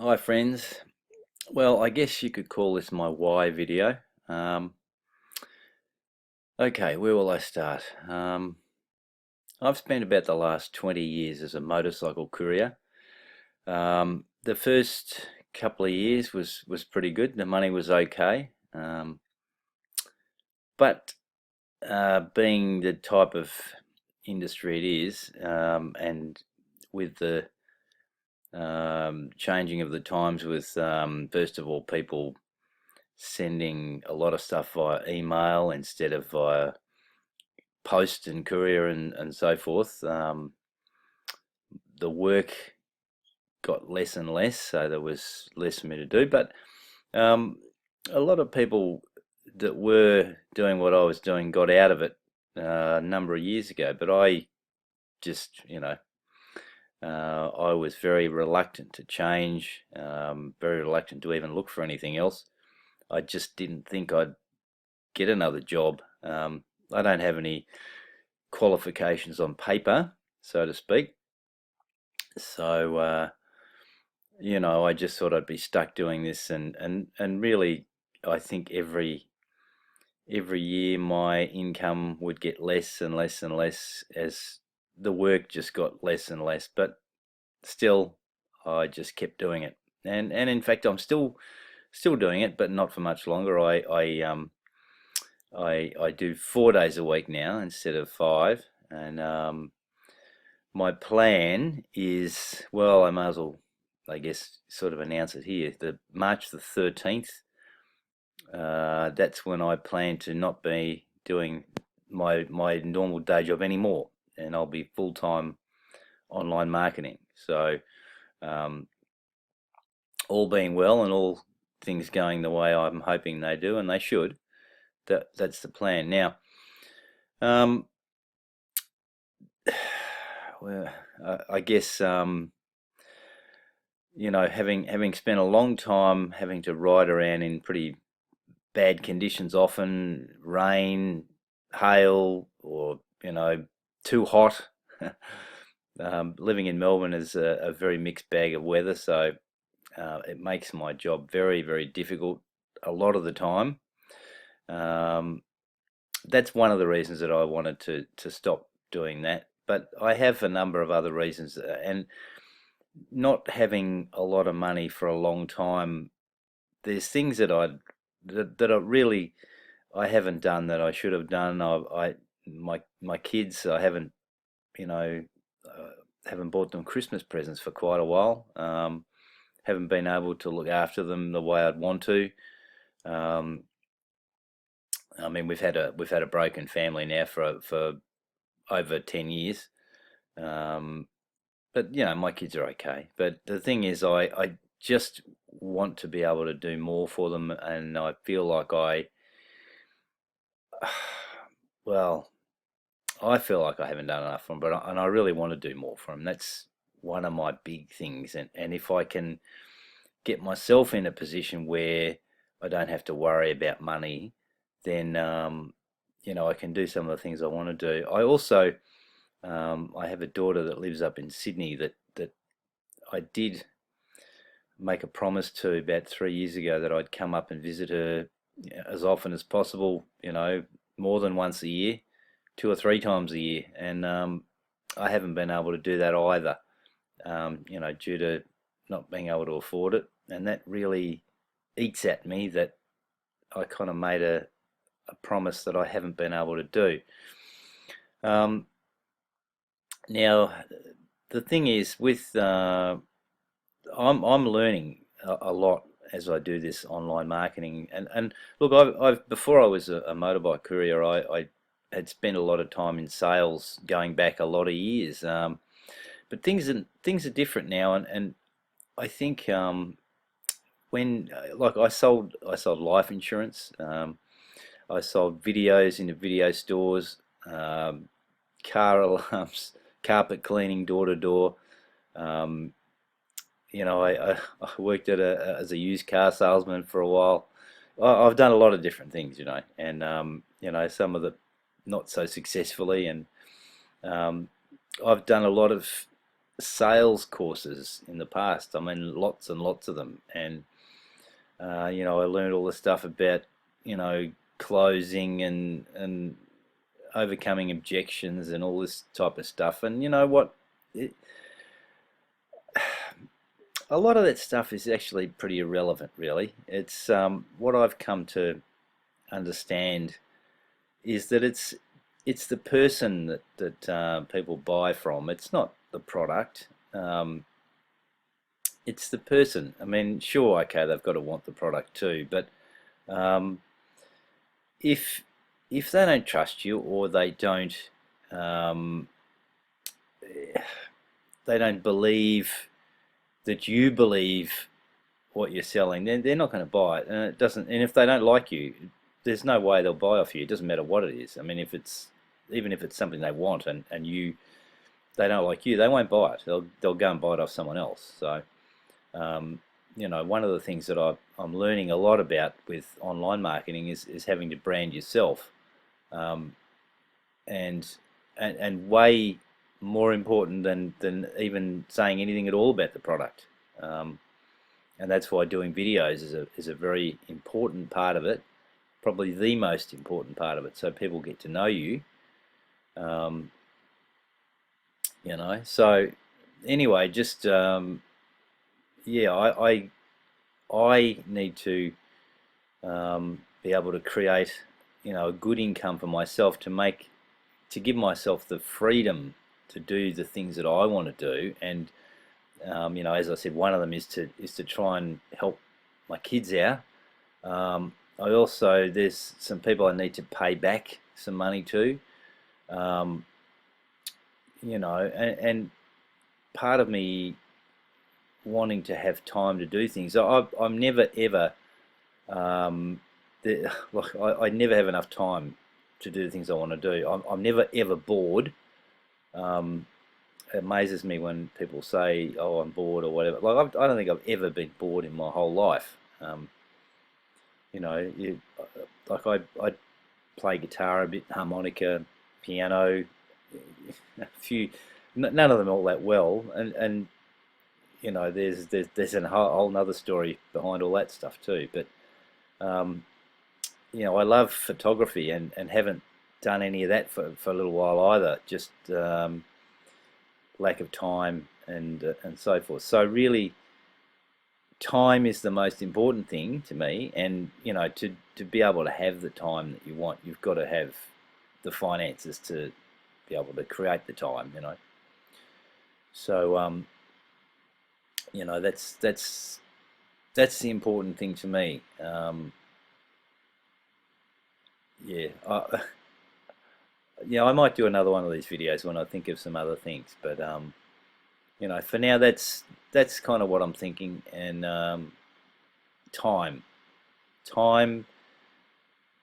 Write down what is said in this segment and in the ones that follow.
Hi friends. Well, I guess you could call this my why video. Um, okay, where will I start? I've spent about the last 20 years as a motorcycle courier. The first couple of years was pretty good. The money was okay, but being the type of industry it is, and with the changing of the times, with first of all people sending a lot of stuff via email instead of via post and courier and so forth. The work got less and less, so there was less for me to do. But um, a lot of people that were doing what I was doing got out of it a number of years ago. But I just, I was very reluctant to change, very reluctant to even look for anything else. I just didn't think I'd get another job. I don't have any qualifications on paper, so to speak. So I just thought I'd be stuck doing this, and really, I think every year my income would get less and less and less as the work just got less and less. But still, I just kept doing it, and in fact, I'm still doing it, but not for much longer. I do 4 days a week now instead of five, and my plan is, well, I may as well, I guess, sort of announce it here. The March the 13th, that's when I plan to not be doing my normal day job anymore, and I'll be full time online marketing. So, um, all being well and all things going the way I'm hoping they do, and they should. That's the plan. Now, um, well, I guess having spent a long time having to ride around in pretty bad conditions, often rain, hail, or too hot. Living in Melbourne is a very mixed bag of weather, so it makes my job very, very difficult a lot of the time. Um, that's one of the reasons that I wanted to stop doing that. But I have a number of other reasons, and not having a lot of money for a long time, there's things that I really I haven't done that I should have done. My kids, I haven't you know haven't bought them Christmas presents for quite a while. Haven't been able to look after them the way I'd want to. Um, I mean, we've had a broken family now for over 10 years. Um, but my kids are okay. But the thing is, I just want to be able to do more for them, and I feel like well, I feel like I haven't done enough for them, and I really want to do more for them. That's one of my big things, and if I can get myself in a position where I don't have to worry about money, then I can do some of the things I want to do. I also I have a daughter that lives up in Sydney that I did make a promise to about 3 years ago that I'd come up and visit her as often as possible, more than once a year, 2 or 3 times a year. And I haven't been able to do that either, due to not being able to afford it. And that really eats at me that I kind of made a promise that I haven't been able to do. Um, Now, the thing is, with I'm learning a lot as I do this online marketing, and look, I've before I was a motorbike courier, I had spent a lot of time in sales, going back a lot of years. But things are different now, and I think when like I sold life insurance, I sold videos into video stores, um, car alarms, carpet cleaning door to door. Um, I worked as a used car salesman for a while. I've done a lot of different things, and some of the not so successfully, and um, I've done a lot of sales courses in the past. I mean, lots and lots of them, and you know, I learned all the stuff about, you know, closing and overcoming objections and all this type of stuff. And you know what? A lot of that stuff is actually pretty irrelevant, really. It's what I've come to understand is that it's the person that people buy from. It's not the product. It's the person. I mean, sure, okay, they've got to want the product too, but um, if they don't trust you, or um, they don't believe that you believe what you're selling, then they're not going to buy it. And it doesn't. And if they don't like you, there's no way they'll buy off you. It doesn't matter what it is. I mean, even if it's something they want, and they don't like you, they won't buy it. They'll go and buy it off someone else. So you know, one of the things that I'm learning a lot about with online marketing is having to brand yourself, and way more important than even saying anything at all about the product. And that's why doing videos is a very important part of it, probably the most important part of it, so people get to know you. You know, so anyway, just yeah, I need to be able to create, you know, a good income for myself, to give myself the freedom to do the things that I want to do. And you know, as I said, one of them is to try and help my kids out. I also, there's some people I need to pay back some money to. You know, and part of me wanting to have time to do things. I'm never ever like I never have enough time to do the things I want to do. I'm never ever bored. It amazes me when people say, "Oh, I'm bored" or whatever. Like I don't think I've ever been bored in my whole life. You know, like I play guitar a bit, harmonica, piano, a few. None of them all that well, and you know, there's a whole nother story behind all that stuff too. But you know, I love photography and haven't done any of that for a little while either. Just lack of time and so forth. So really, time is the most important thing to me. And you know, to be able to have the time that you want, you've got to have the finances to be able to create the time. You know, so you know, that's the important thing to me. Yeah, yeah, I might do another one of these videos when I think of some other things. But you know, for now, that's kind of what I'm thinking. And time,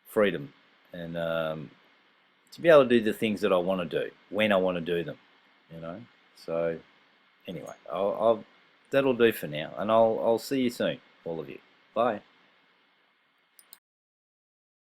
freedom, and to be able to do the things that I want to do when I want to do them. You know, so anyway, that'll do for now, and I'll see you soon, all of you. Bye.